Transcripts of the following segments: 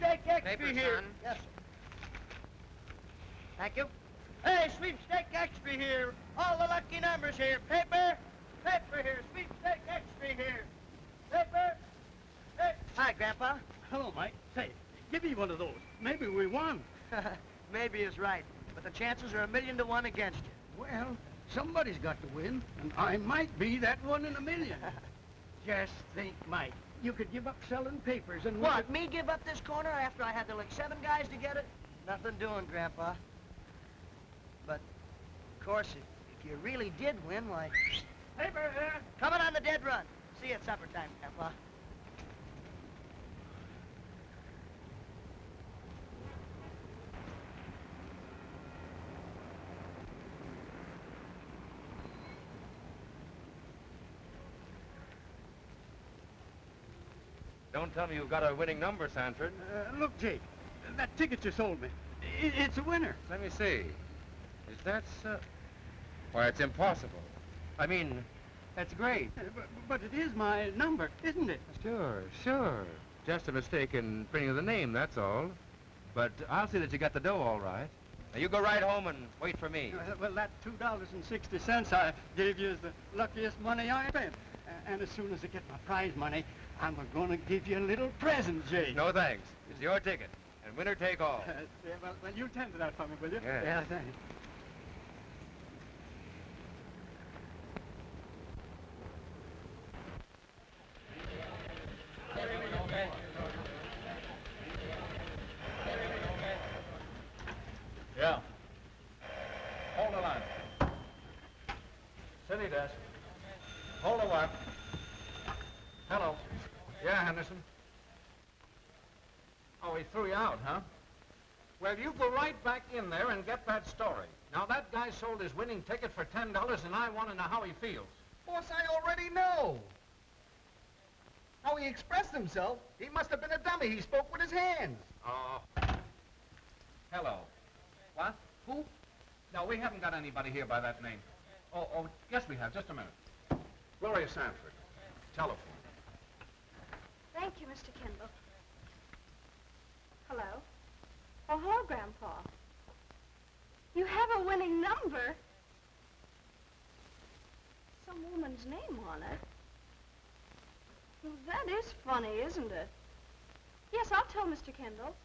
sweepstake extra Paper, here. son. Yes, sir. Thank you. Hey, sweepstake extra here. All the lucky numbers here. Paper, paper here. Sweepstake extra here. Paper. Hey. Hi, Grandpa. Hello, Mike. Say, give me one of those. Maybe we won. Maybe is right, but the chances are 1,000,000 to 1 against you. Well, somebody's got to win, and I might be that 1 in 1,000,000. Just think, Mike. You could give up selling papers and... What, me give up this corner after I had to lick 7 guys to get it? Nothing doing, Grandpa. But, of course, if you really did win, why... Paper here! Coming on the dead run. See you at supper time, Grandpa. Don't tell me you've got a winning number, Sanford. Look, Jake, that ticket you sold me, it's a winner. Let me see. Is that so? Why, it's impossible. I mean, that's great. But it is my number, isn't it? Sure, sure. Just a mistake in printing of the name, that's all. But I'll see that you got the dough all right. Now, you go right home and wait for me. Well, that $2.60 I gave you is the luckiest money I spent. And as soon as I get my prize money, I'm going to give you a little present, Jake. No, thanks. It's your ticket. And winner take all. Yeah, well, you tend to that for me, will you? Yes. Yeah, thanks. Yeah. Hold the line. City desk. Hold the line. Hello. Yeah, Henderson. Oh, he threw you out, huh? Well, you go right back in there and get that story. Now, that guy sold his winning ticket for $10, and I want to know how he feels. Boss, I already know. How he expressed himself, he must have been a dummy. He spoke with his hands. Oh. Hello. What? Who? No, we haven't got anybody here by that name. Oh, yes, we have. Just a minute. Gloria Sanford. Telephone. Thank you, Mr. Kendall. Hello? Oh, hello, Grandpa. You have a winning number. Some woman's name on it. Well, that is funny, isn't it? Yes, I'll tell Mr. Kendall.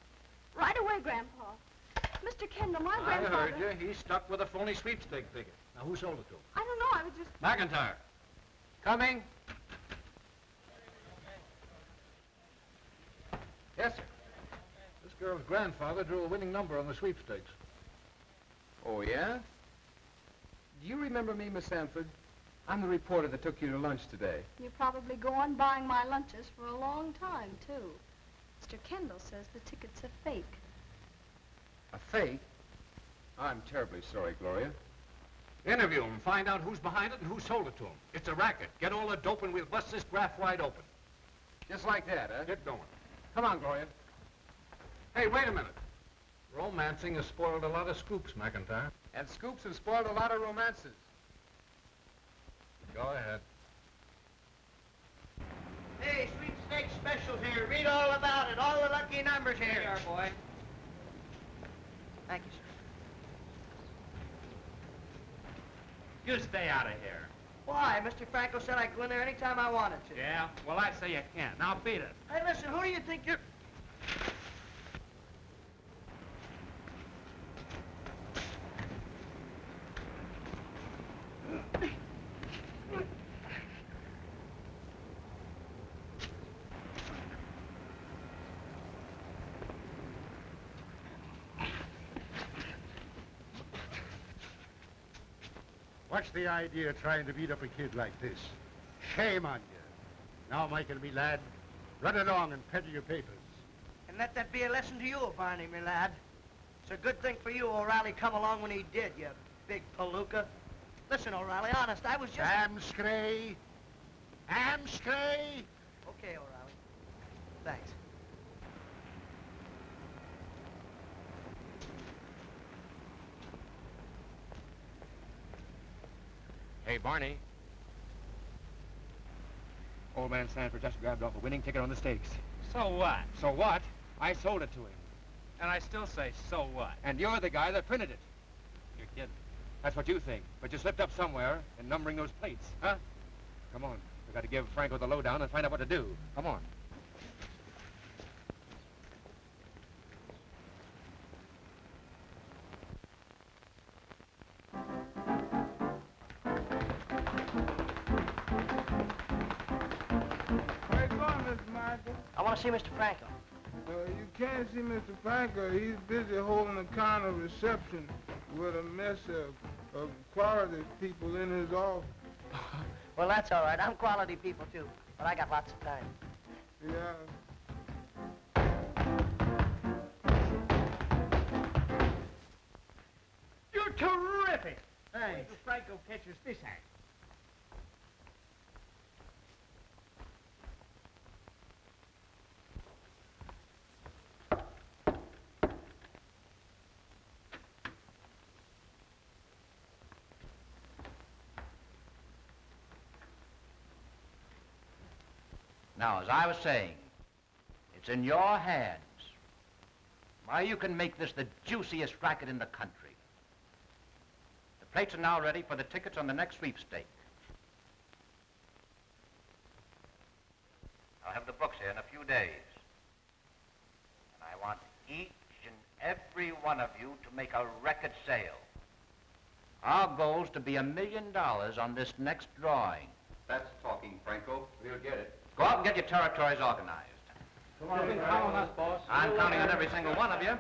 Right away, Grandpa. Mr. Kendall, my grandfather... I heard you. He's stuck with a phony sweepstake ticket. Now, who sold it to him? I don't know, I was just... McIntyre. Coming. Yes, sir. This girl's grandfather drew a winning number on the sweepstakes. Oh, yeah? Do you remember me, Miss Sanford? I'm the reporter that took you to lunch today. You probably go on buying my lunches for a long time, too. Mr. Kendall says the ticket's a fake. A fake? I'm terribly sorry, Gloria. Interview him, find out who's behind it and who sold it to him. It's a racket. Get all the dope and we'll bust this graft wide open. Just like that, huh? Get going. Come on, Gloria. Hey, wait a minute. Romancing has spoiled a lot of scoops, McIntyre. And scoops have spoiled a lot of romances. Go ahead. Hey, sweepstakes specials here. Read all about it. All the lucky numbers here. Here you are, boy. Thank you, sir. You stay out of here. Why? Mr. Franco said I could go in there anytime I wanted to. Yeah? Well, I say you can't. Now beat it. Hey, listen, who do you think you're... What's the idea of trying to beat up a kid like this? Shame on you. Now, Michael, me lad, run along and peddle your papers. And let that be a lesson to you, Barney, me lad. It's a good thing for you O'Reilly come along when he did, you big palooka. Listen, O'Reilly, honest, I was just... Amscray! Amscray! Okay, O'Reilly. Thanks. Hey, Barney. Old man Sanford just grabbed off a winning ticket on the stakes. So what? So what? I sold it to him. And I still say, so what? And you're the guy that printed it. You're kidding. That's what you think. But you slipped up somewhere in numbering those plates. Huh? Come on. We've got to give Franco the lowdown and find out what to do. Come on. Where you going, Mr. Michael? I want to see Mr. Franco. You can't see Mr. Franco. He's busy holding a kind of reception with a mess of quality people in his office. Well, that's all right. I'm quality people, too. But I got lots of time. Yeah. You're terrific. Thanks. Mr. Franco catches this act. Now, as I was saying, it's in your hands. Why, you can make this the juiciest racket in the country. The plates are now ready for the tickets on the next sweepstake. I'll have the books here in a few days. And I want each and every one of you to make a record sale. Our goal's to be $1 million on this next drawing. That's talking, Franco. We'll get it. Go out and get your territories organized. Come on, count on us, boss. I'm counting on every single one of you.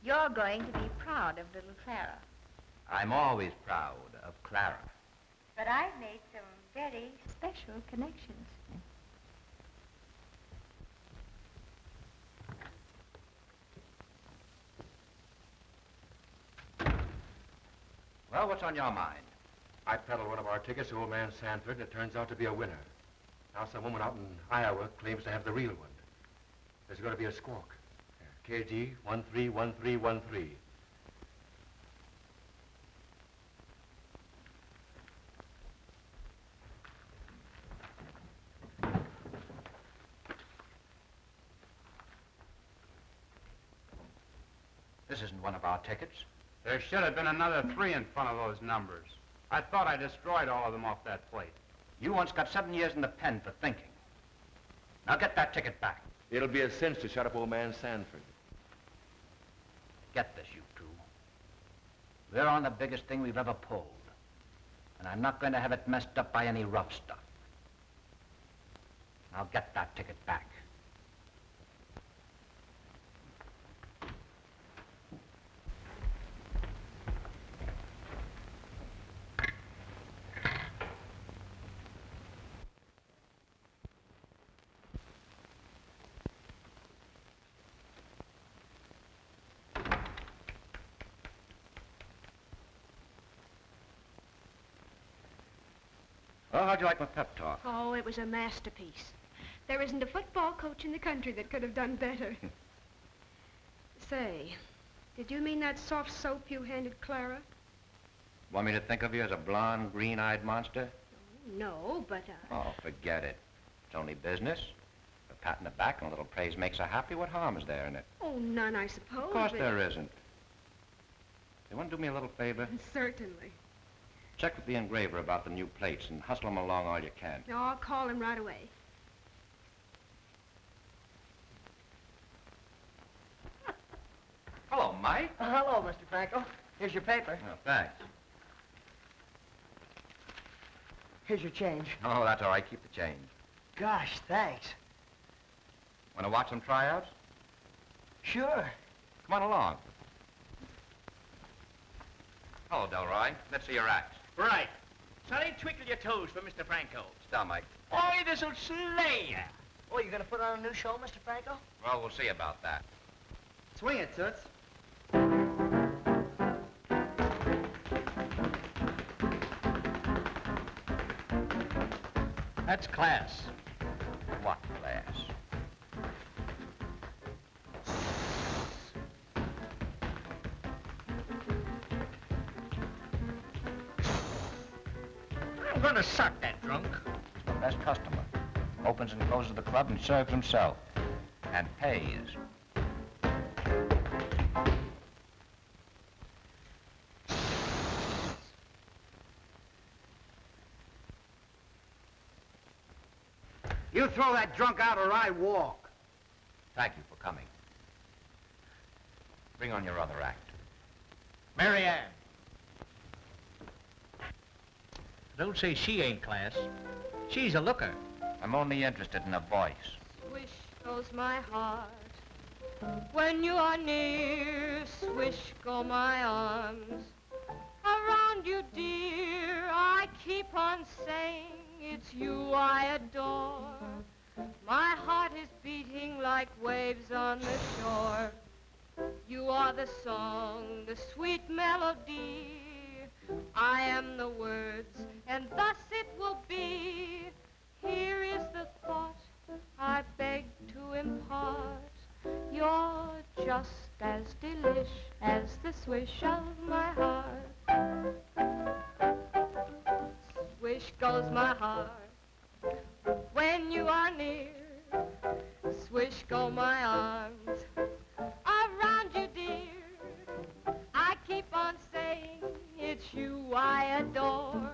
You're going to be proud of little Clara. I'm always proud of Clara. But I've made some very special connections. Well, what's on your mind? I peddled one of our tickets to old man Sanford, and it turns out to be a winner. Now some woman out in Iowa claims to have the real one. There's going to be a squawk. KG 131313. This isn't one of our tickets. There should have been another 3 in front of those numbers. I thought I destroyed all of them off that plate. You once got 7 years in the pen for thinking. Now get that ticket back. It'll be a cinch to shut up old man Sanford. Get this, you two. We're on the biggest thing we've ever pulled. And I'm not going to have it messed up by any rough stuff. Now get that ticket back. Well, how'd you like my pep talk? Oh, it was a masterpiece. There isn't a football coach in the country that could have done better. Say, did you mean that soft soap you handed Clara? Want me to think of you as a blonde, green-eyed monster? No, but, Oh, forget it. It's only business. A pat in the back and a little praise makes her happy. What harm is there in it? Oh, none, I suppose. Of course but... there isn't. You want to do me a little favor? Certainly. Check with the engraver about the new plates and hustle them along all you can. No, I'll call him right away. Hello, Mike. Hello, Mr. Franco. Here's your paper. Oh, thanks. Here's your change. Oh, that's all right. Keep the change. Gosh, thanks. Want to watch some tryouts? Sure. Come on along. Hello, Delroy. Let's see your act. Right. Sonny, twinkle your toes for Mr. Franco. Stop, Mike. Boy, this'll slay ya. Oh, you gonna put on a new show, Mr. Franco? Well, we'll see about that. Swing it, Toots. That's class. What class? I'm gonna suck that drunk. He's the best customer. opens and closes the club and serves himself, and pays. You throw that drunk out or I walk. Thank you for coming. Bring on your other act. Mary Ann. Don't say she ain't class. She's a looker. I'm only interested in a voice. Swish goes my heart when you are near. Swish go my arms around you, dear. I keep on saying it's you I adore. My heart is beating like waves on the shore. You are the song, the sweet melody. I am the words, and thus it will be. Here is the thought I beg to impart. You're just as delish as the swish of my heart. Swish goes my heart when you are near. Swish go my arms around you, dear. I keep on saying it's you I adore.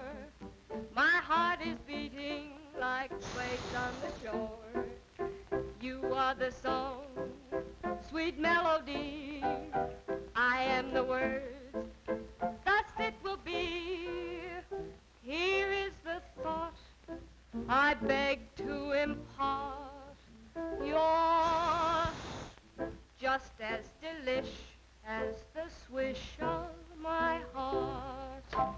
My heart is beating like waves on the shore. You are the song, sweet melody. I am the words, thus it will be. Here is the thought I beg to impart. You're just as delish as the swish of my heart.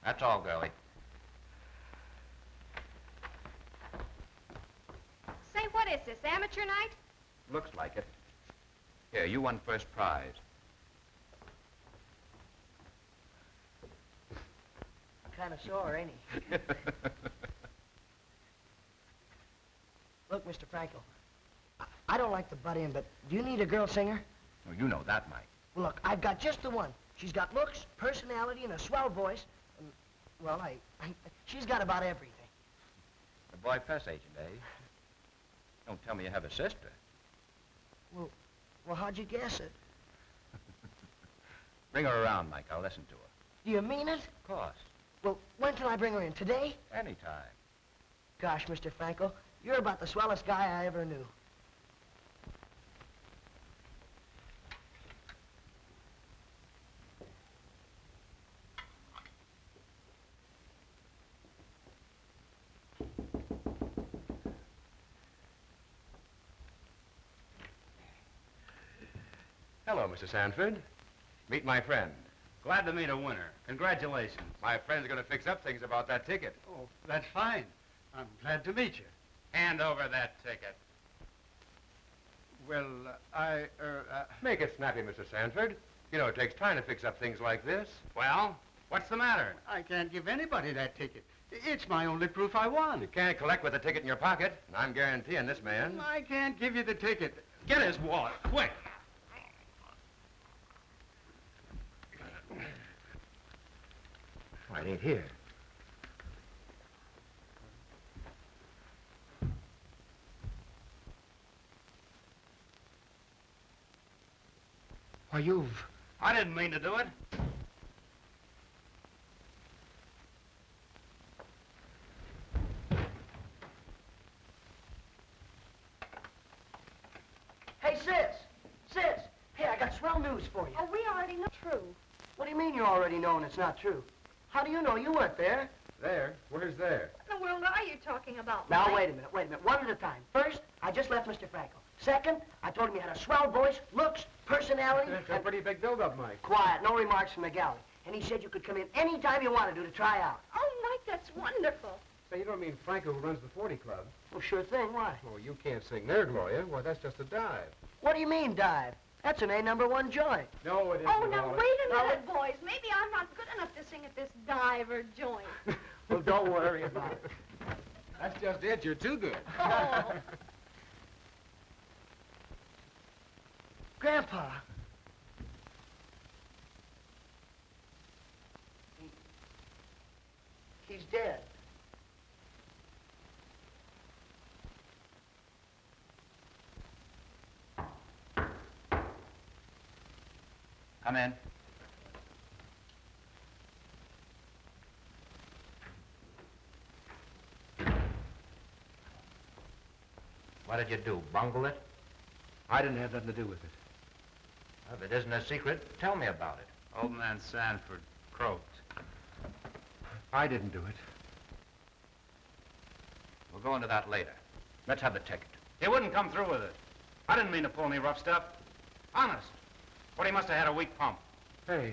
That's all, girlie. Say, what is this, amateur night? Looks like it. Here, you won first prize. Kind of sore, ain't he? Look, Mr. Franco, I don't like to butt in, but do you need a girl singer? Well, you know that, Mike. Well, look, I've got just the one. She's got looks, personality, and a swell voice. And, well, she's got about everything. The boy press agent, eh? Don't tell me you have a sister. Well, how'd you guess it? Bring her around, Mike. I'll listen to her. Do you mean it? Of course. Well, when can I bring her in? Today? Anytime. Gosh, Mr. Franco, you're about the swellest guy I ever knew. Hello, Mr. Sanford. Meet my friend. Glad to meet a winner. Congratulations. My friend's going to fix up things about that ticket. Oh, that's fine. I'm glad to meet you. Hand over that ticket. Well, Make it snappy, Mr. Sanford. You know, it takes time to fix up things like this. Well, what's the matter? I can't give anybody that ticket. It's my only proof I won. You can't collect with a ticket in your pocket, and I'm guaranteeing this man. I can't give you the ticket. Get his wallet, quick. Oh, it ain't here. Why, I didn't mean to do it. Hey, Sis! Hey, I got swell news for you. Oh, we already know true. What do you mean you already know and it's not true? How do you know? You weren't there. There? Where's there? What in the world are you talking about, Now, Mike? wait a minute. One at a time. First, I just left Mr. Franco. Second, I told him you had a swell voice, looks, personality. That's a pretty big build-up, Mike. Quiet, no remarks from the galley. And he said you could come in any time you wanted to try out. Oh, Mike, that's wonderful. Say, you don't mean Franco who runs the 40 Club? Well, sure thing. Why? Oh, you can't sing there, Gloria. Why, that's just a dive. What do you mean, dive? That's an A#1 joint. No, it isn't. Oh, now, Holly. wait a minute, boys. Maybe I'm not good enough to sing at this diver joint. Well, don't worry about it. That's just it. You're too good. Oh. Grandpa. he's dead. Come in. What did you do, bungle it? I didn't have nothing to do with it. Well, if it isn't a secret, tell me about it. Old man Sanford croaked. I didn't do it. We'll go into that later. Let's have the ticket. He wouldn't come through with it. I didn't mean to pull any rough stuff. Honest. But he must have had a weak pump. Hey,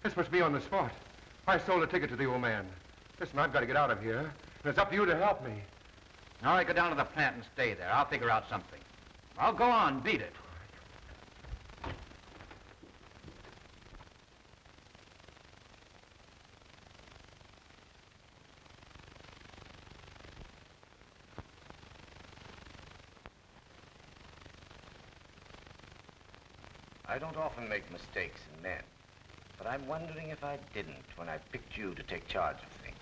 this must be on the spot. I sold a ticket to the old man. Listen, I've got to get out of here, and it's up to you to help me. All right, go down to the plant and stay there. I'll figure out something. I'll go on, beat it. I don't often make mistakes in men, but I'm wondering if I didn't when I picked you to take charge of things.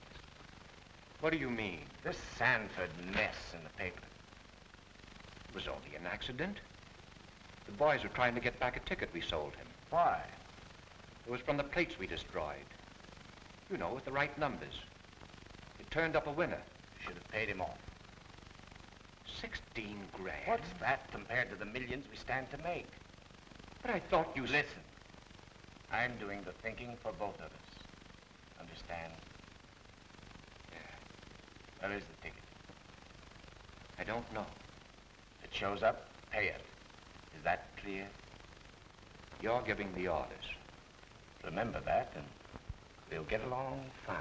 What do you mean? This Sanford mess in the paper. It was only an accident. The boys were trying to get back a ticket we sold him. Why? It was from the plates we destroyed. You know, with the right numbers. It turned up a winner. Should have paid him off. 16 grand. What's that compared to the millions we stand to make? But I thought you... Listen. I'm doing the thinking for both of us. Understand? Yeah. Where is the ticket? I don't know. If it shows up, pay it. Is that clear? You're giving the orders. Remember that, and we'll get along fine.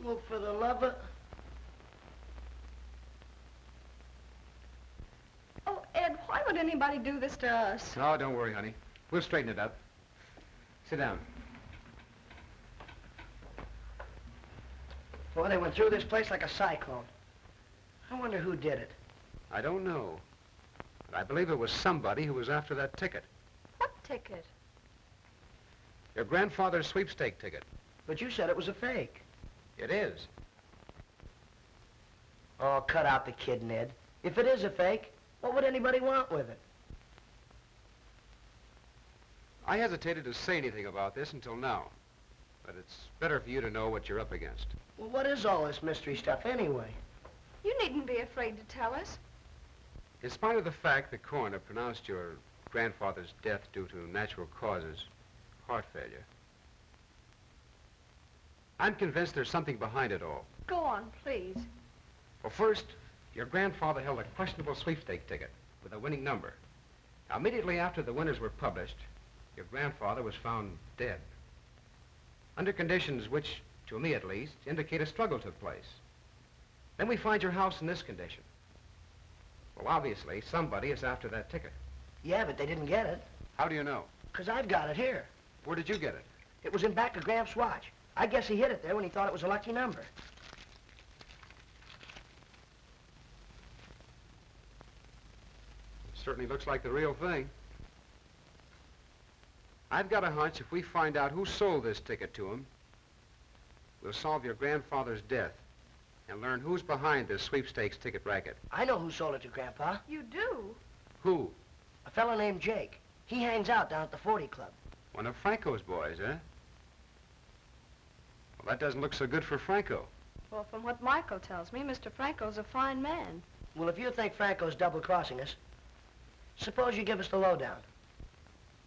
Well, for the love of... Oh, Ed, why would anybody do this to us? Oh, don't worry, honey. We'll straighten it up. Sit down. Boy, they went through this place like a cyclone. I wonder who did it. I don't know. But I believe it was somebody who was after that ticket. What ticket? Your grandfather's sweepstake ticket. But you said it was a fake. It is. Oh, cut out the kid, Ned. If it is a fake, what would anybody want with it? I hesitated to say anything about this until now. But it's better for you to know what you're up against. Well, what is all this mystery stuff anyway? You needn't be afraid to tell us. In spite of the fact the coroner pronounced your grandfather's death due to natural causes, heart failure, I'm convinced there's something behind it all. Go on, please. Well, first, your grandfather held a questionable sweepstake ticket with a winning number. Now, immediately after the winners were published, your grandfather was found dead. Under conditions which, to me at least, indicate a struggle took place. Then we find your house in this condition. Well, obviously, somebody is after that ticket. Yeah, but they didn't get it. How do you know? Because I've got it here. Where did you get it? It was in back of Gramps' watch. I guess he hid it there when he thought it was a lucky number. It certainly looks like the real thing. I've got a hunch if we find out who sold this ticket to him, we'll solve your grandfather's death and learn who's behind this sweepstakes ticket racket. I know who sold it to Grandpa. You do? Who? A fellow named Jake. He hangs out down at the 40 Club. One of Franco's boys, huh? Well, that doesn't look so good for Franco. Well, from what Michael tells me, Mr. Franco's a fine man. Well, if you think Franco's double-crossing us, suppose you give us the lowdown.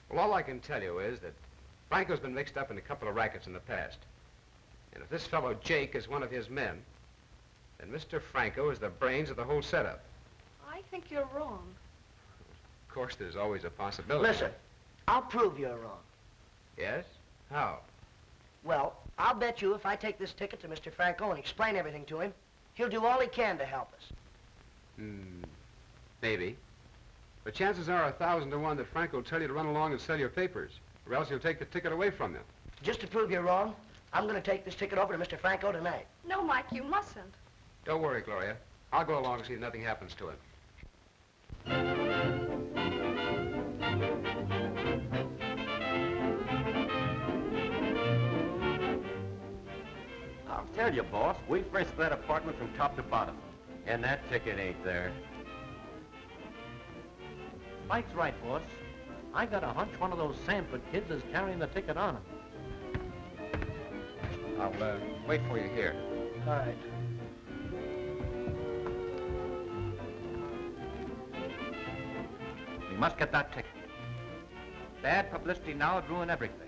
Well, all I can tell you is that Franco's been mixed up in a couple of rackets in the past. And if this fellow Jake is one of his men, then Mr. Franco is the brains of the whole setup. I think you're wrong. Of course, there's always a possibility. Listen, I'll prove you're wrong. Yes? How? Well, I'll bet you if I take this ticket to Mr. Franco and explain everything to him, he'll do all he can to help us. Maybe. But chances are 1,000 to 1 that Franco will tell you to run along and sell your papers, or else he'll take the ticket away from you. Just to prove you're wrong, I'm going to take this ticket over to Mr. Franco tonight. No, Mike, you mustn't. Don't worry, Gloria. I'll go along and see that nothing happens to him. I'll tell you, boss, we frisked that apartment from top to bottom. And that ticket ain't there. Mike's right, boss. I got a hunch one of those Sanford kids is carrying the ticket on him. I'll wait for you here. All right. We must get that ticket. Bad publicity now would ruin everything.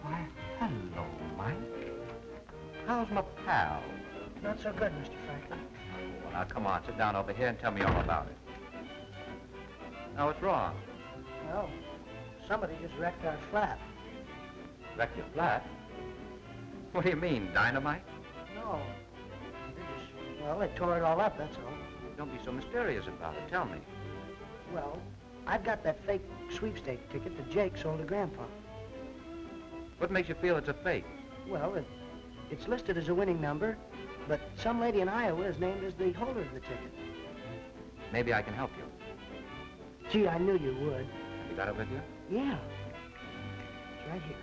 Why, hello, Mike. How's my pal? Not so good, Mr. Franklin. Well, now, come on, sit down over here and tell me all about it. Now, what's wrong? Well, somebody just wrecked our flat. Wrecked your flat? What do you mean, dynamite? No. Well, they tore it all up, that's all. Don't be so mysterious about it. Tell me. Well, I've got that fake sweepstake ticket that Jake sold to Grandpa. What makes you feel it's a fake? Well, it's listed as a winning number, but some lady in Iowa is named as the holder of the ticket. Maybe I can help you. Gee, I knew you would. You got it with you? Yeah. It's right here.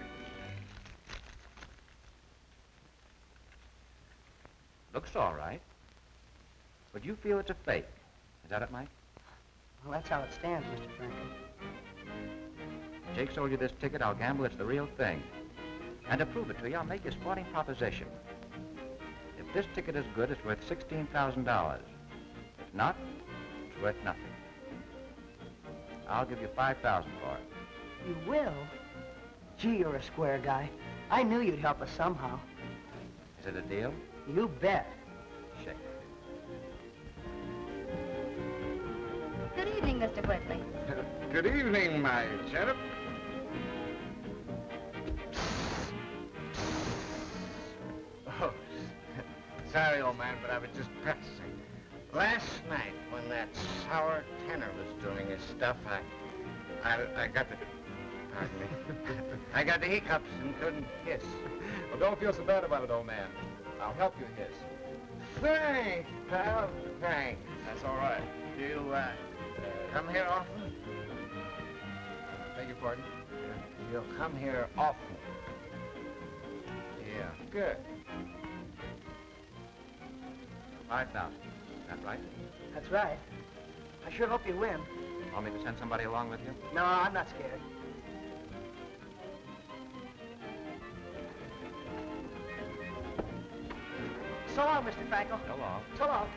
Looks all right. But you feel it's a fake. Is that it, Mike? Well, that's how it stands, Mr. Franklin. Jake sold you this ticket. I'll gamble it's the real thing. And to prove it to you, I'll make you a sporting proposition. If this ticket is good, it's worth $16,000. If not, it's worth nothing. I'll give you $5,000 for it. You will? Gee, you're a square guy. I knew you'd help us somehow. Is it a deal? You bet. Shake. Good evening, Mr. Whitley. Good evening, my cherub. Oh, sorry, old man, but I was just practicing. Last night, when that sour tenor was doing his stuff, I got the... Pardon me. I got the hiccups and couldn't hiss. Well, don't feel so bad about it, old man. I'll help you hiss. Thanks, pal. Thanks. That's all right. You, come here often? Beg your pardon? You'll come here often. Yeah. Good. 5,000. Is that right? That's right. I sure hope you win. Want me to send somebody along with you? No, I'm not scared. So long, Mr. Frankel. So long. So long.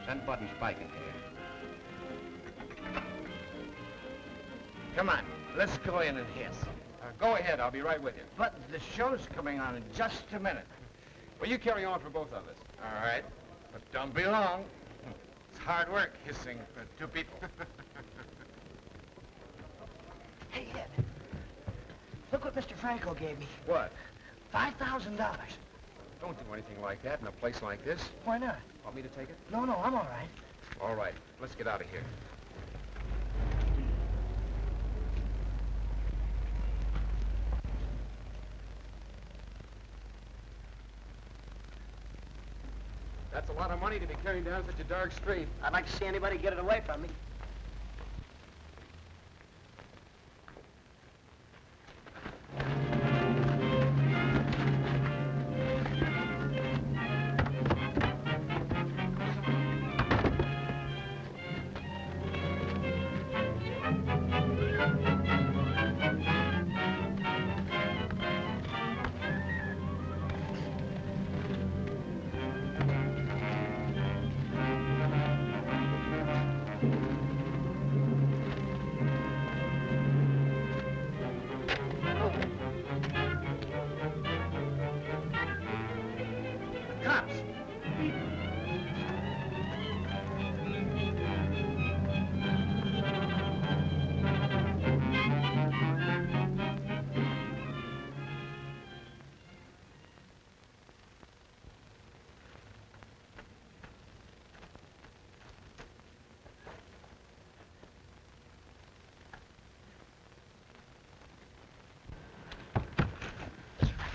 Send Bud and Spike in here. Come on, let's go in and hiss. Go ahead. I'll be right with you. But the show's coming on in just a minute. Well, you carry on for both of us. All right, but don't be long. It's hard work hissing for two people. Hey, Ed. Look what Mr. Franco gave me. What? $5,000. Don't do anything like that in a place like this. Why not? Want me to take it? No, I'm all right. All right. Let's get out of here. That's a lot of money to be carrying down such a dark street. I'd like to see anybody get it away from me.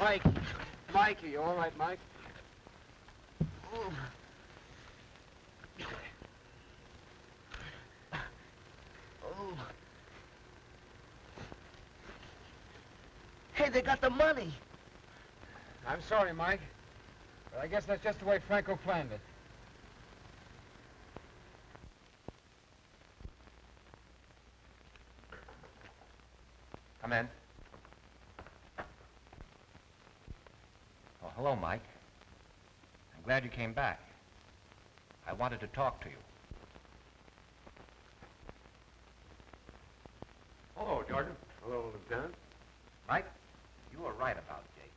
Mike. Mike, are you all right, Mike? Hey, they got the money. I'm sorry, Mike. But I guess that's just the way Franco planned it. Come in. Oh, hello, Mike. I'm glad you came back. I wanted to talk to you. Hello, Jordan. Hello, Lieutenant. Mike, you were right about Jake.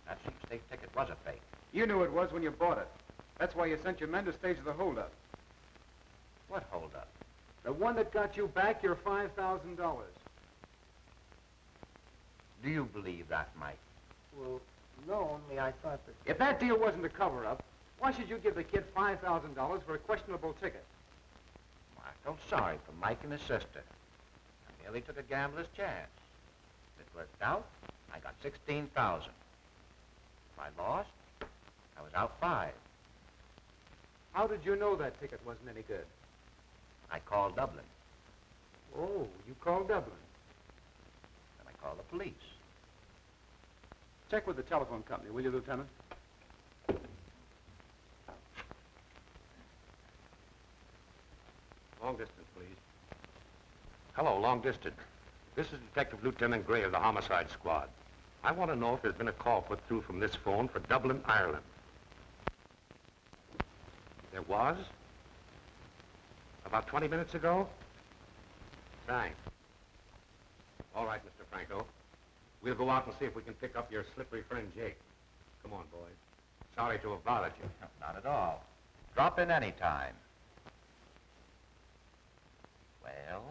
That sweepstake ticket was a fake. You knew it was when you bought it. That's why you sent your men to stage the holdup. What holdup? The one that got you back your $5,000. Do you believe that, Mike? Well, no, only I thought that... If that deal wasn't a cover-up, why should you give the kid $5,000 for a questionable ticket? I felt sorry for Mike and his sister. I merely took a gambler's chance. If it worked out, I got $16,000. If I lost, I was out $5,000. How did you know that ticket wasn't any good? I called Dublin. Oh, you called Dublin. Then I called the police. Check with the telephone company, will you, Lieutenant? Long distance, please. Hello, long distance. This is Detective Lieutenant Gray of the Homicide Squad. I want to know if there's been a call put through from this phone for Dublin, Ireland. There was? About 20 minutes ago? Thanks. All right, Mr. Franco. We'll go out and see if we can pick up your slippery friend Jake. Come on, boys. Sorry to have bothered you. Not at all. Drop in any time. Well?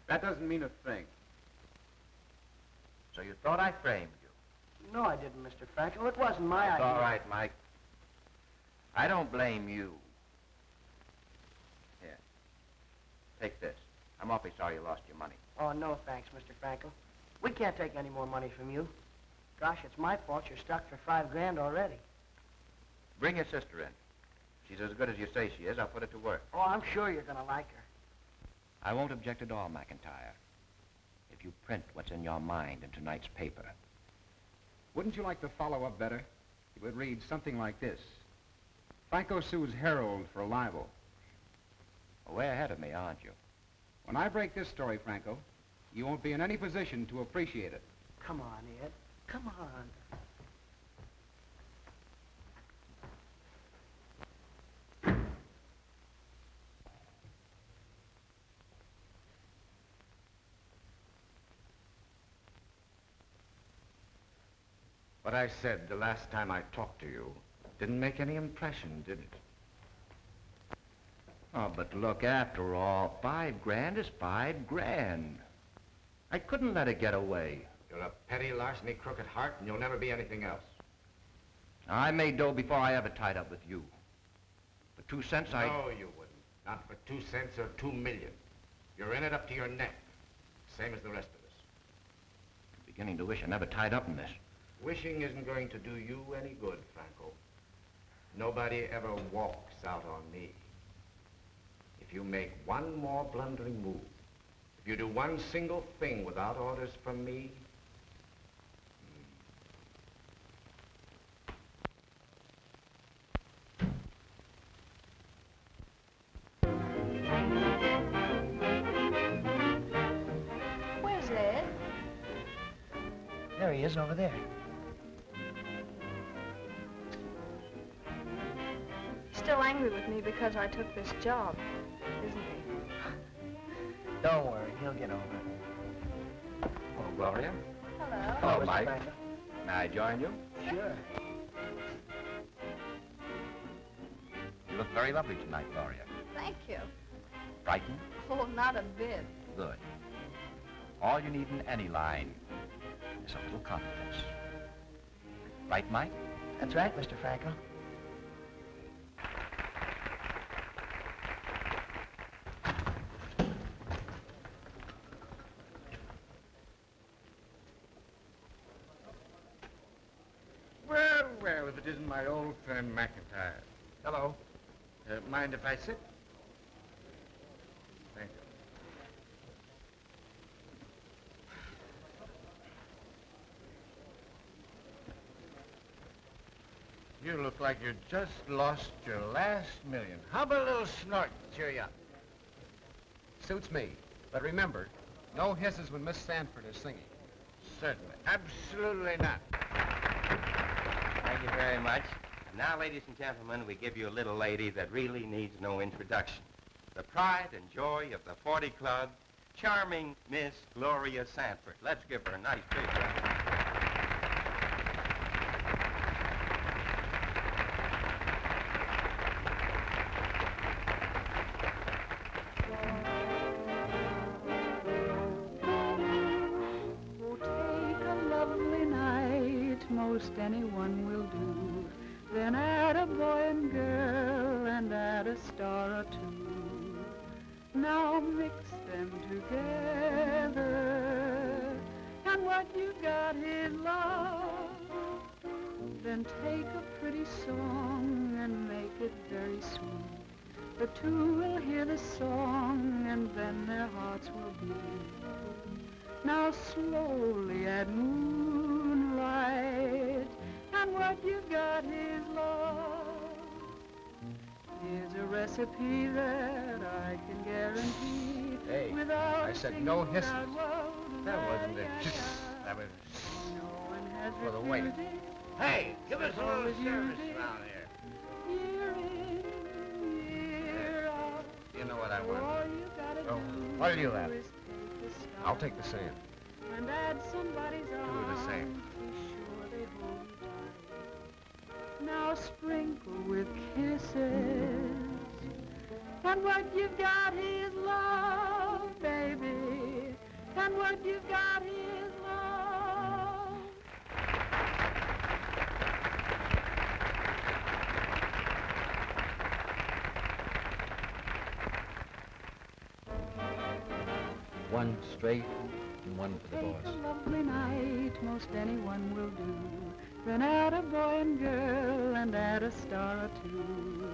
That doesn't mean a thing. So you thought I framed you? No, I didn't, Mr. Franco. It wasn't my That's idea. all right, Mike. I don't blame you. Here. Take this. I'm awfully sorry you lost your money. Oh, no thanks, Mr. Franco. We can't take any more money from you. Gosh, it's my fault you're stuck for $5,000 already. Bring your sister in. She's as good as you say she is. I'll put it to work. Oh, I'm sure you're going to like her. I won't object at all, McIntyre, if you print what's in your mind in tonight's paper. Wouldn't you like to follow up better? It would read something like this. Franco sues Herald for libel. Well, way ahead of me, aren't you? When I break this story, Franco, you won't be in any position to appreciate it. Come on, Ed. Come on. What I said the last time I talked to you didn't make any impression, did it? Oh, but look, after all, $5,000 is $5,000. I couldn't let it get away. You're a petty, larceny, crooked heart, and you'll never be anything else. I made dough before I ever tied up with you. For 2 cents, No, you wouldn't. Not for 2 cents or 2 million. You're in it up to your neck, same as the rest of us. I'm beginning to wish I never tied up in this. Wishing isn't going to do you any good, Franco. Nobody ever walks out on me. If you make one more blundering move, if you do one single thing without orders from me, Where's Ed? There he is, over there. He's still angry with me because I took this job, isn't he? Don't worry, he'll get over it. Oh, Gloria. Hello. Hello, Mr. Mike. Franco. May I join you? Sure. You look very lovely tonight, Gloria. Thank you. Frightened? Oh, not a bit. Good. All you need in any line is a little confidence. Right, Mike? That's right, Mr. Franco. it isn't my old friend McIntyre. Hello. Mind if I sit? Thank you. You look like you just lost your last million. How about a little snort to cheer you up? Suits me. But remember, no hisses when Miss Sanford is singing. Certainly. Absolutely not. Thank you very much. Now, ladies and gentlemen, we give you a little lady that really needs no introduction. The pride and joy of the 40 Club, charming Miss Gloria Sanford. Let's give her a nice big round. Most anyone will do. Then add a boy and girl and add a star or two. Now mix them together, and what you got is love. Then take a pretty song and make it very sweet. The two will hear the song and then their hearts will beat. Now slowly add moonlight, and what you got is love. Here's a recipe that I can guarantee. Hey, without I said no hisses. That wasn't it. That was no one has for the waiter. Hey, give us a little service around here. Year in, year out. You know what I want. All you gotta do What'll you have? is take the start I'll take the same. and add somebody's Do arms. the same. Be sure they hold you tight. Now sprinkle with kisses, and what you've got is love, baby. And what you've got is love. One straight and one for the Take boss. a lovely night, most anyone will do. Then add a boy and girl and add a star or two.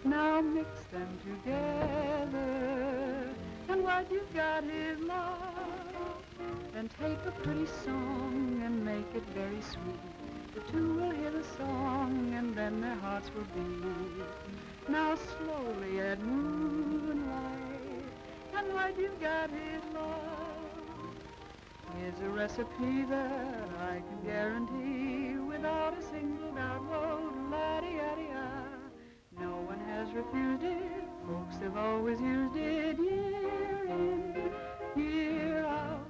Now mix them together, and what you've got is love. Then take a pretty song and make it very sweet. The two will hear the song and then their hearts will beat. Now slowly add moonlight, and what you've got is love. Here's a recipe that I can guarantee without a single doubt. Whoa, la-di-ya-di-ya. No one has refused it. Folks have always used it year in, year out.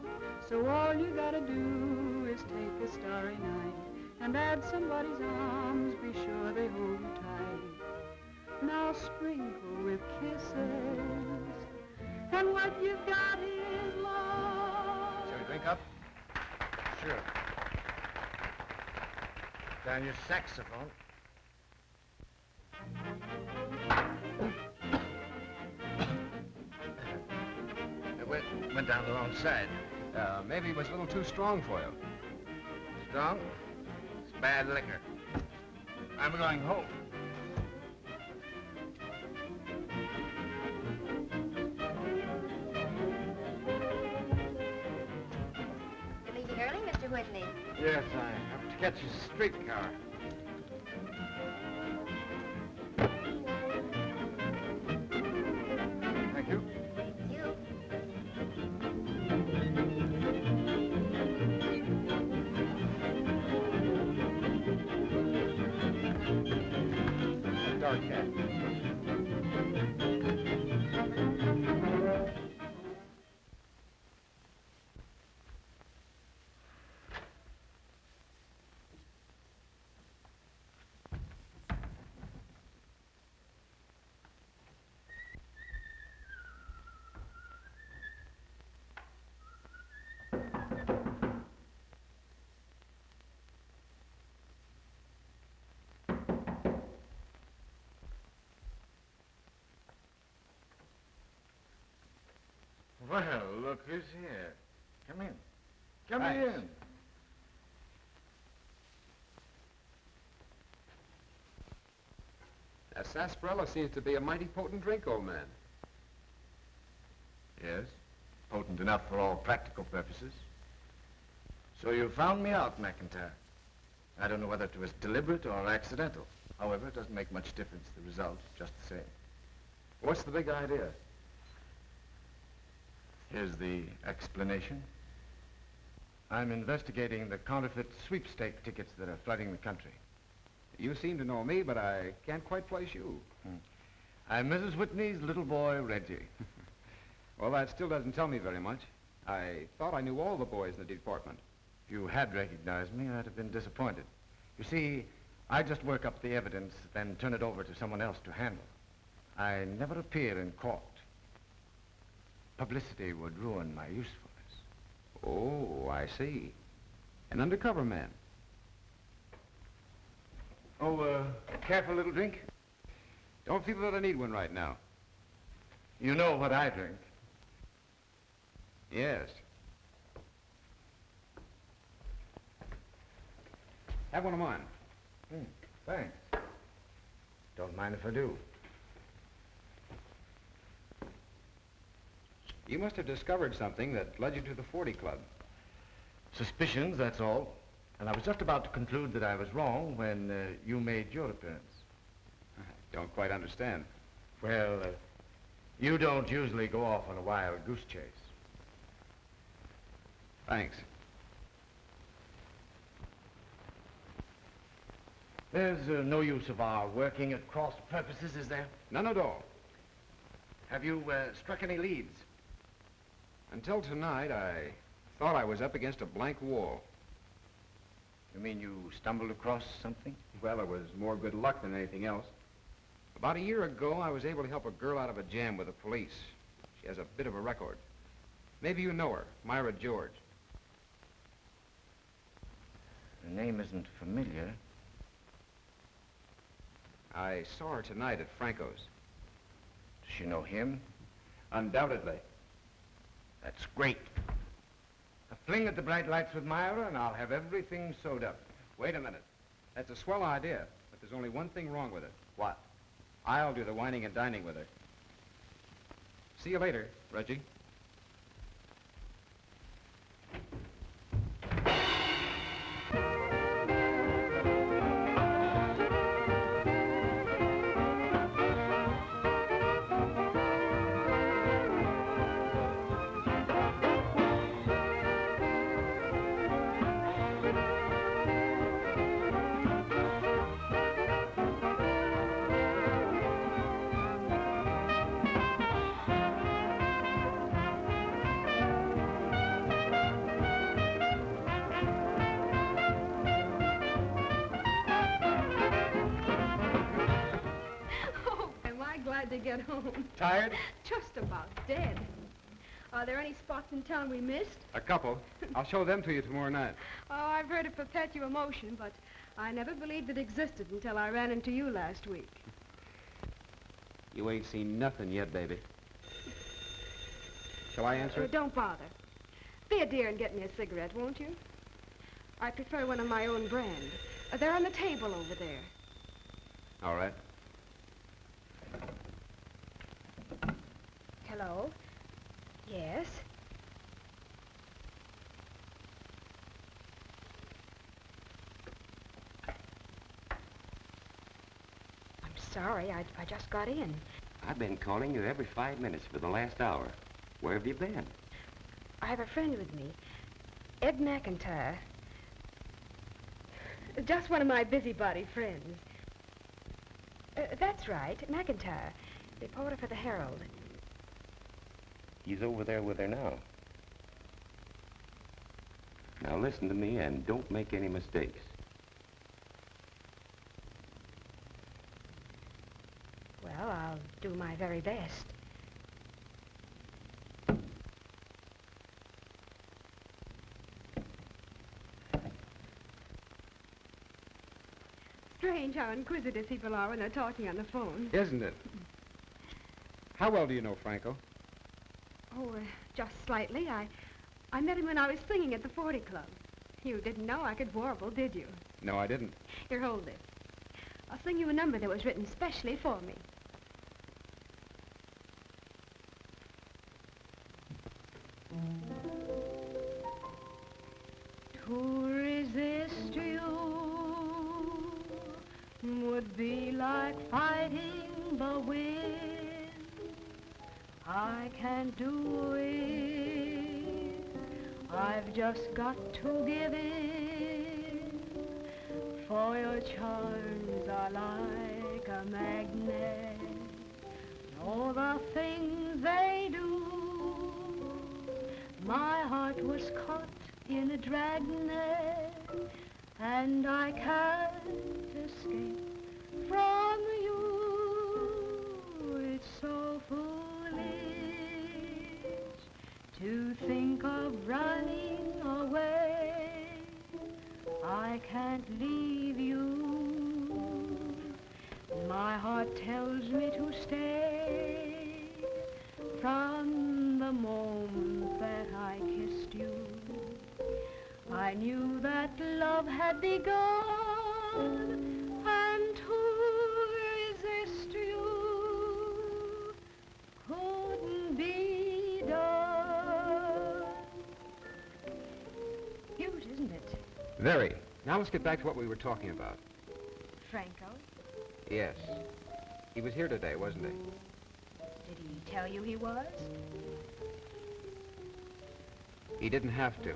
So all you gotta do is take a starry night and add somebody's arms. Be sure they hold you tight. Now sprinkle with kisses, and what you've got is love. Shall we drink up? Sure. Down your saxophone. It went down the wrong side. Maybe it was a little too strong for you. Strong? It's bad liquor. I'm going home. You're leaving early, Mr. Whitney. Yes, I have to catch a streetcar. Thank you. You. Dark cat. Well, look who's here. Come in. Come Thanks. in. A sarsaparilla seems to be a mighty potent drink, old man. Yes, potent enough for all practical purposes. So you found me out, McIntyre. I don't know whether it was deliberate or accidental. However, it doesn't make much difference. The result, just the same. What's the big idea? Here's the explanation. I'm investigating the counterfeit sweepstake tickets that are flooding the country. You seem to know me, but I can't quite place you. I'm Mrs. Whitney's little boy, Reggie. Well, that still doesn't tell me very much. I thought I knew all the boys in the department. If you had recognized me, I'd have been disappointed. You see, I just work up the evidence, then turn it over to someone else to handle. I never appear in court. Publicity would ruin my usefulness. Oh, I see. An undercover man. Oh, care for a little drink? Don't feel that I need one right now. You know what I drink. Yes. Have one of mine. Thanks. Don't mind if I do. You must have discovered something that led you to the 40 Club. Suspicions, that's all. And I was just about to conclude that I was wrong when you made your appearance. I don't quite understand. Well, you don't usually go off on a wild goose chase. Thanks. There's no use of our working at cross purposes, is there? None at all. Have you struck any leads? Until tonight, I thought I was up against a blank wall. You mean you stumbled across something? Well, it was more good luck than anything else. About a year ago, I was able to help a girl out of a jam with the police. She has a bit of a record. Maybe you know her, Myra George. The name isn't familiar. I saw her tonight at Franco's. Does she know him? Undoubtedly. That's great. A fling at the bright lights with Myra, and I'll have everything sewed up. Wait a minute. That's a swell idea, but there's only one thing wrong with it. What? I'll do the whining and dining with her. See you later, Reggie. To get home. Tired? Just about dead. Are there any spots in town we missed? A couple. I'll show them to you tomorrow night. Oh, I've heard of perpetual motion, but I never believed it existed until I ran into you last week. You ain't seen nothing yet, baby. Shall I answer it? Don't bother. Be a dear and get me a cigarette, won't you? I prefer one of my own brand. They're on the table over there. All right. Hello? Yes? I'm sorry, I just got in. I've been calling you every 5 minutes for the last hour. Where have you been? I have a friend with me, Ed McIntyre. Just one of my busybody friends. That's right, McIntyre, reporter for the Herald. He's over there with her now. Now listen to me and don't make any mistakes. Well, I'll do my very best. Strange how inquisitive people are when they're talking on the phone. Isn't it? How well do you know Franco? Oh, just slightly. I met him when I was singing at the 40 Club. You didn't know I could warble, did you? No, I didn't. Here, hold this. I'll sing you a number that was written specially for me. To resist you would be like fighting the wind. I can't do it. I've just got to give in. For your charms are like a magnet. All the things they do. My heart was caught in a dragnet, and I can't escape from you. It's so foolish to think of running away. I can't leave you. My heart tells me to stay from the moment that I kissed you. I knew that love had begun, and to resist you couldn't be done. Cute, isn't it? Very. Now let's get back to what we were talking about. Franco, Yes. He was here today, wasn't he? did he tell you he was? He didn't have to.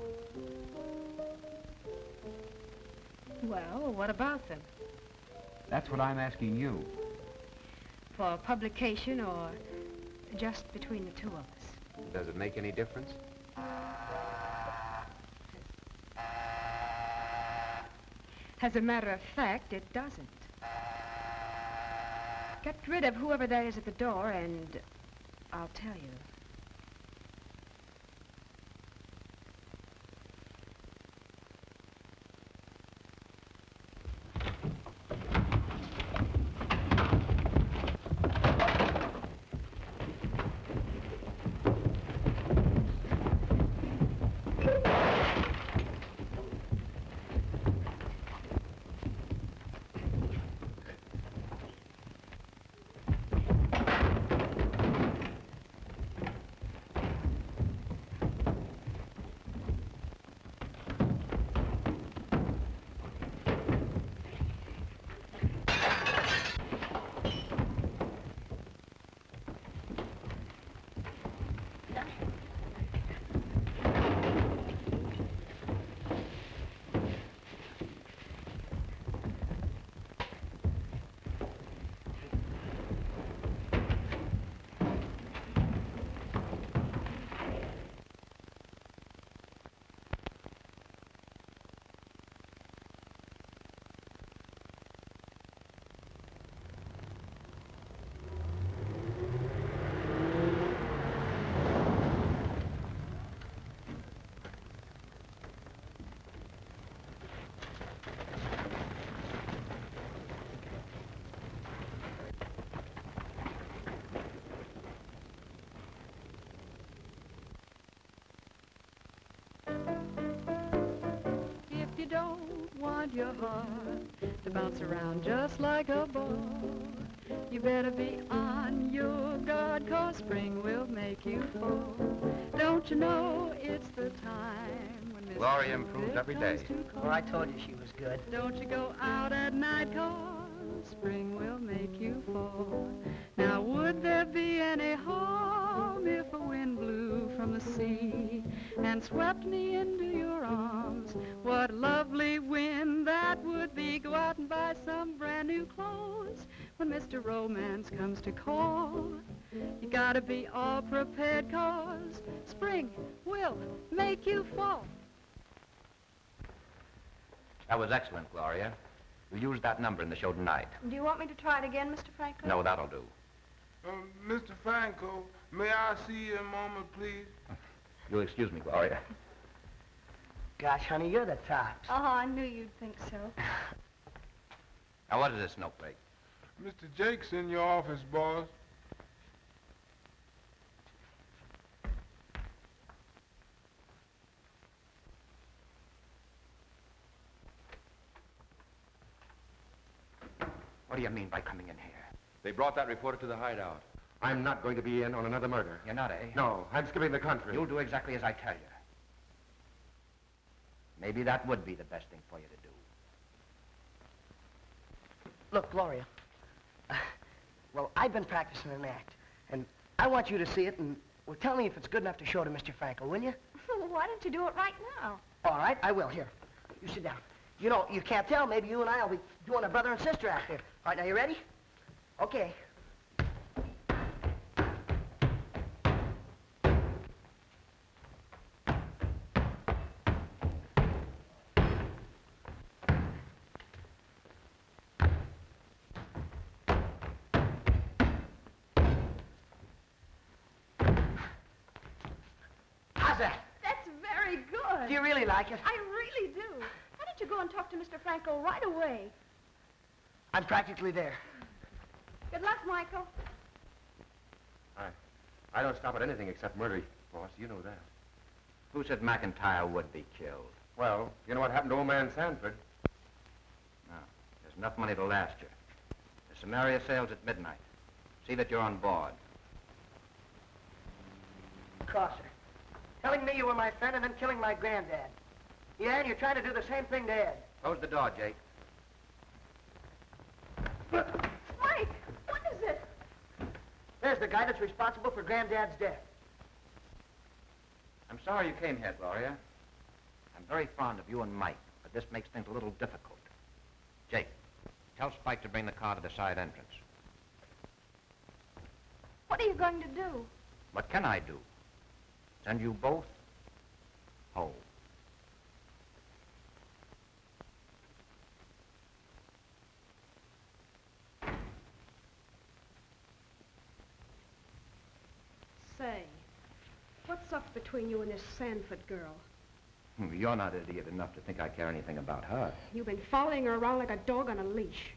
Well, what about them? That's what I'm asking you. For publication or just between the two of us? Does it make any difference? As a matter of fact, it doesn't. Get rid of whoever that is at the door, and I'll tell you. You don't want your heart to bounce around just like a ball. You better be on your guard, 'cause spring will make you fall. Don't you know it's the time when Miss Gloria improved every day. Oh, I told you she was good. Don't you go out at night, 'cause spring will make you fall. Now would there be any harm if a wind blew from the sea and swept me into your arms? What lovely wind that would be. Go out and buy some brand new clothes when Mr. Romance comes to call. You gotta be all prepared, 'cause spring will make you fall. That was excellent, Gloria. We'll use that number in the show tonight. Do you want me to try it again, Mr. Franco? No, that'll do. Mr. Franco, may I see you a moment, please? You'll excuse me, Gloria. Gosh, honey, you're the tops. Oh, I knew you'd think so. Now, what is this snowflake? Mr. Jake's in your office, boss. What do you mean by coming in here? They brought that reporter to the hideout. I'm not going to be in on another murder. You're not, eh? No, I'm skipping the country. You'll do exactly as I tell you. Maybe that would be the best thing for you to do. Look, Gloria. Well, I've been practicing an act, and I want you to see it, and well, tell me if it's good enough to show to Mr. Franco, will you? Well, why don't you do it right now? All right, I will. Here, you sit down. You know, you can't tell. Maybe you and I will be doing a brother and sister act here. All right, now you ready? Okay. How's that? That's very good. Do you really like it? I really do. Why don't you go and talk to Mr. Franco right away? I'm practically there. Good luck, Michael. I don't stop at anything except murder, boss. You know that. Who said McIntyre would be killed? Well, you know what happened to old man Sanford? No. There's enough money to last you. The Samaria sails at midnight. See that you're on board. Crosser. Telling me you were my friend and then killing my granddad. Yeah, and you're trying to do the same thing to Ed. Close the door, Jake. Mike, what is it? There's the guy that's responsible for Granddad's death. I'm sorry you came here, Gloria. I'm very fond of you and Mike, but this makes things a little difficult. Jake, tell Spike to bring the car to the side entrance. What are you going to do? What can I do? Send you both home. Say, what's up between you and this Sanford girl? You're not idiot enough to think I care anything about her. You've been following her around like a dog on a leash.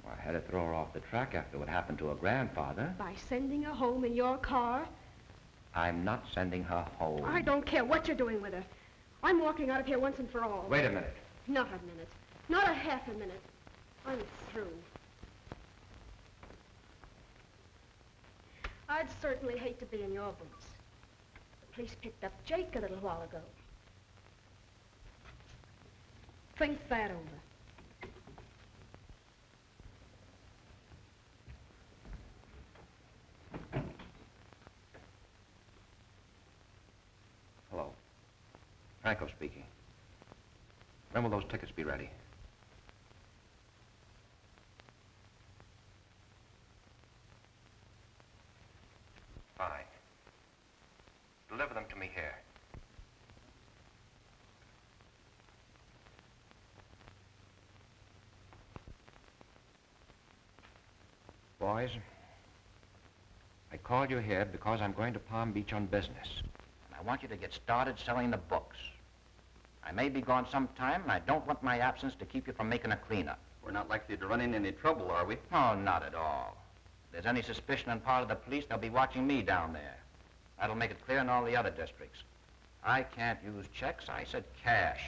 Well, I had to throw her off the track after what happened to her grandfather. By sending her home in your car? I'm not sending her home. I don't care what you're doing with her. I'm walking out of here once and for all. Wait a minute. Not a minute. Not a half a minute. I'm through. I'd certainly hate to be in your boots. The police picked up Jake a little while ago. Think that over. Hello. Franco speaking. When will those tickets be ready? Fine. Deliver them to me here. Boys, I called you here because I'm going to Palm Beach on business. And I want you to get started selling the books. I may be gone some time, and I don't want my absence to keep you from making a cleanup. We're not likely to run into any trouble, are we? Oh, not at all. If there's any suspicion on part of the police, they'll be watching me down there. That'll make it clear in all the other districts. I can't use checks. I said cash.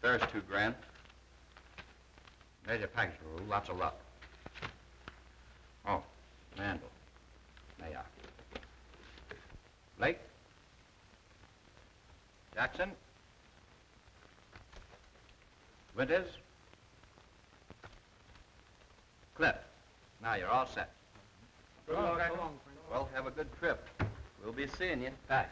There's $2,000. There's your package, Rule. Lots of luck. Oh, Randall. There you are. Blake? Jackson? Winters? Cliff. Now you're all set. Good luck. Well, have a good trip. We'll be seeing you. Thanks.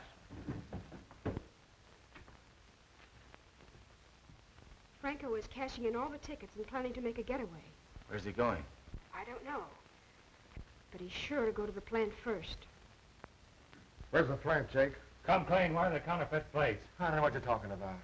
Franco is cashing in all the tickets and planning to make a getaway. Where's he going? I don't know. But he's sure to go to the plant first. Where's the plant, Jake? Come clean, where are the counterfeit plates? I don't know what you're talking about.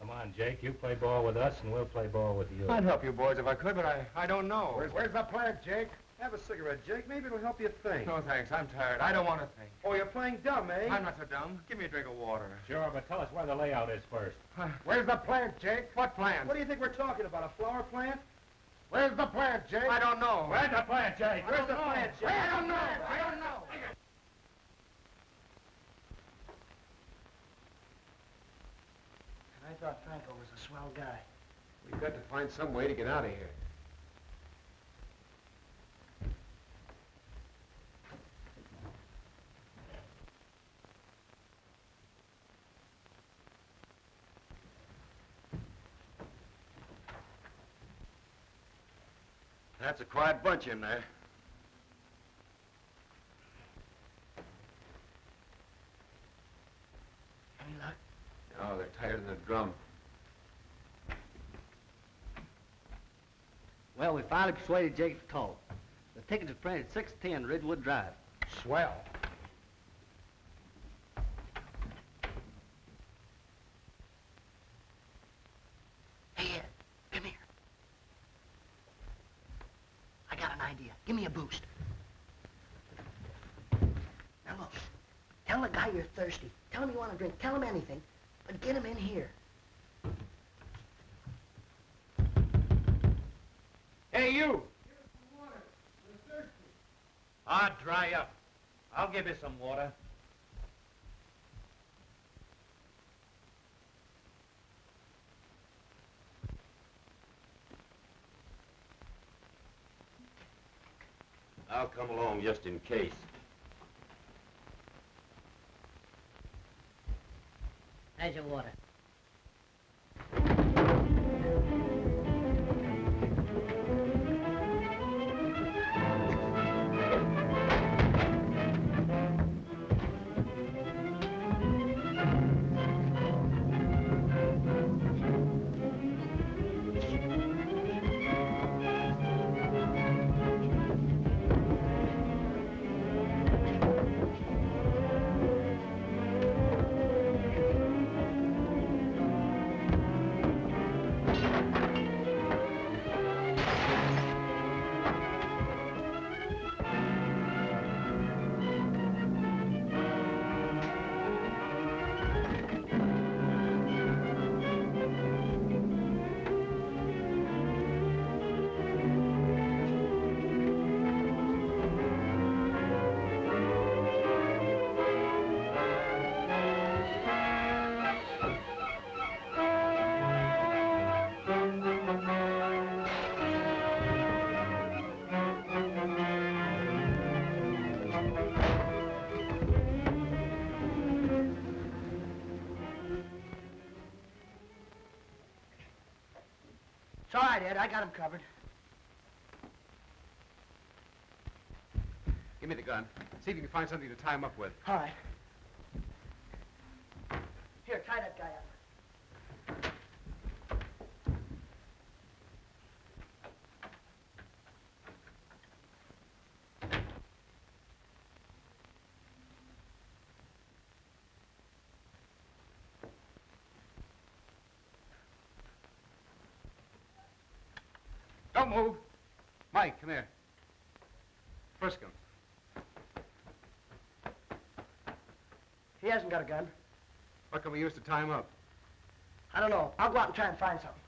Come on, Jake, you play ball with us and we'll play ball with you. I'd help you boys if I could, but I don't know. Where's the plant, Jake? Have a cigarette, Jake. Maybe it'll help you think. No, thanks. I'm tired. I don't want to think. Oh, you're playing dumb, eh? I'm not so dumb. Give me a drink of water. Sure, but tell us where the layout is first. Where's the plant, Jake? What plant? What do you think we're talking about, a flower plant? Where's the plant, Jake? I don't know. Where's the plant, Jake? Where's the plant, Jake? I don't know. I don't know. I thought Franco was a swell guy. We've got to find some way to get out of here. That's a quiet bunch in there. Any luck? No, they're tired in the drum. Well, we finally persuaded Jake to call. The tickets are printed at 610 Ridgewood Drive. Swell. Hey, Ed, come here. I got an idea. Give me a boost. Now look, tell the guy you're thirsty. Tell him you want a drink. Tell him anything, but get him in here. Hey, you! Ah, dry up. I'll give you some water. I'll come along just in case. How's your water? It's all right, Ed. I got him covered. Give me the gun. See if you can find something to tie him up with. All right. Here, tie that guy up. Don't move. Mike, come here. Frisk him. He hasn't got a gun. What can we use to tie him up? I don't know. I'll go out and try and find something.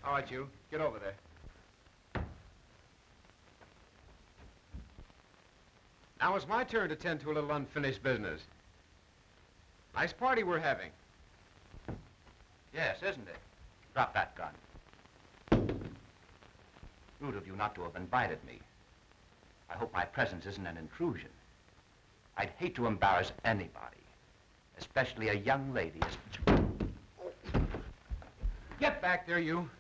All right, you. Get over there. Now it's my turn to tend to a little unfinished business. Nice party we're having. Yes, isn't it? Drop that gun. Rude of you not to have invited me. I hope my presence isn't an intrusion. I'd hate to embarrass anybody, especially a young lady as... Get back there, you.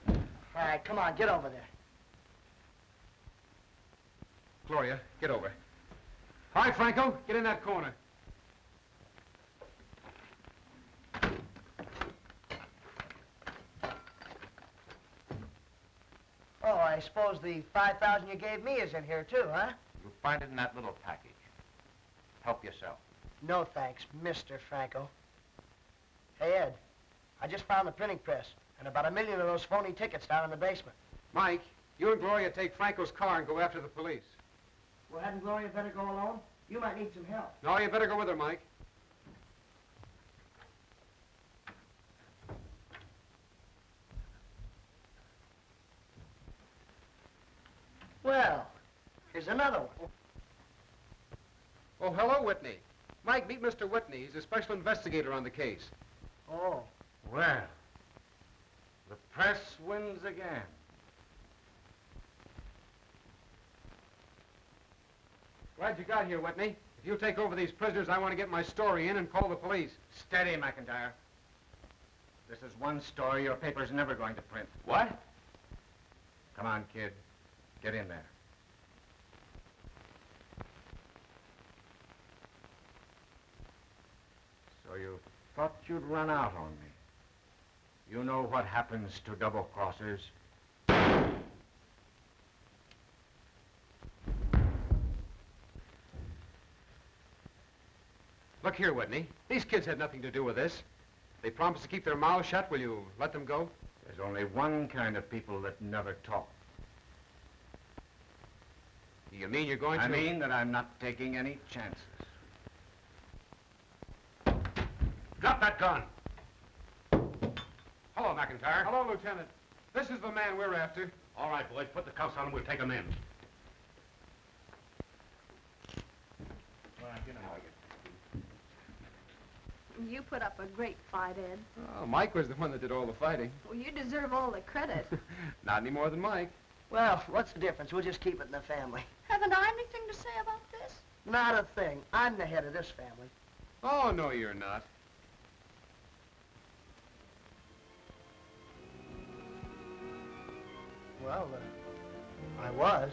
All right, come on, get over there. Gloria, get over. All right, Franco, get in that corner. Oh, I suppose the 5,000 you gave me is in here, too, huh? You'll find it in that little package. Help yourself. No thanks, Mr. Franco. Hey, Ed, I just found the printing press and about 1 million of those phony tickets down in the basement. Mike, you and Gloria take Franco's car and go after the police. Well, hadn't Gloria better go alone? You might need some help. No, you better go with her, Mike. Well, here's another one. Oh, hello, Whitney. Mike, meet Mr. Whitney. He's a special investigator on the case. Oh. Well, the press wins again. Glad you got here, Whitney. If you take over these prisoners, I want to get my story in and call the police. Steady, McIntyre. This is one story your paper's never going to print. What? Come on, kid. Get in there. So you thought you'd run out on me. You know what happens to double-crossers. Look here, Whitney. These kids had nothing to do with this. They promised to keep their mouths shut. Will you let them go? There's only one kind of people that never talk. You mean you're going to... I mean that I'm not taking any chances. Drop that gun. Hello, McIntyre. Hello, Lieutenant. This is the man we're after. All right, boys, put the cuffs on him. We'll take him in. You put up a great fight, Ed. Oh, Mike was the one that did all the fighting. Well, you deserve all the credit. Not any more than Mike. Well, what's the difference? We'll just keep it in the family. Haven't I anything to say about this? Not a thing. I'm the head of this family. Oh, no, you're not. Well, I was.